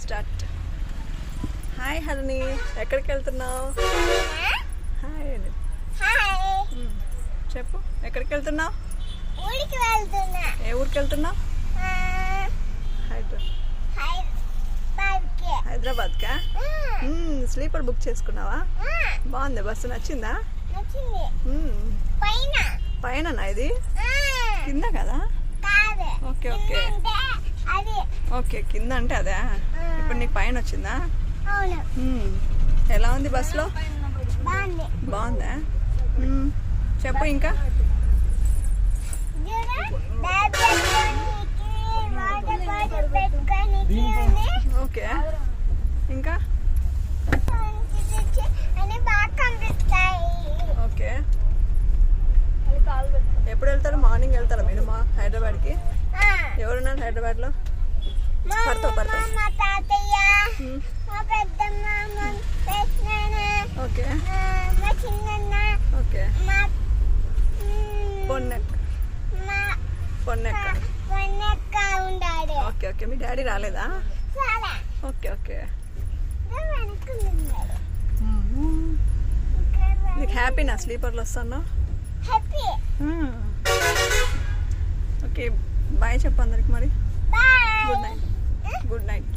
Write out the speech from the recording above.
Start. Hi Harini, ఎక్కడికి వెళ్తున్నావు? Hi అని చెప్పు. ఎక్కడికి వెళ్తున్నావు? ఊరికి వెళ్తున్నా. ఏ ఊరికి వెళ్తున్నావు? హైదరాబాద్కా? స్లీపర్ బుక్ చేసుకున్నావా? బాగుంది బస్సు, నచ్చిందా? పైన ఇది కింద కదా? ఓకే ఓకే ఓకే, కింద అంటే అదే. ఇప్పుడు నీకు పైన వచ్చిందా? ఎలా ఉంది బస్సులో? బాగుందా? చెప్పు ఇంకా. ఓకే, ఇంకా ఓకే. ఎప్పుడు వెళ్తారు? మార్నింగ్ వెళ్తారా మీరు హైదరాబాద్కి? ఎవరున్నారు హైదరాబాద్లో? Okay okay. Okay okay. మీ డాడీ రాలేదా? Okay okay. నీకు హ్యాపీనా స్లీపర్లో వస్తాను? ఓకే, బాయ్ చెప్పు అందరికి మరి. Good night. Good night.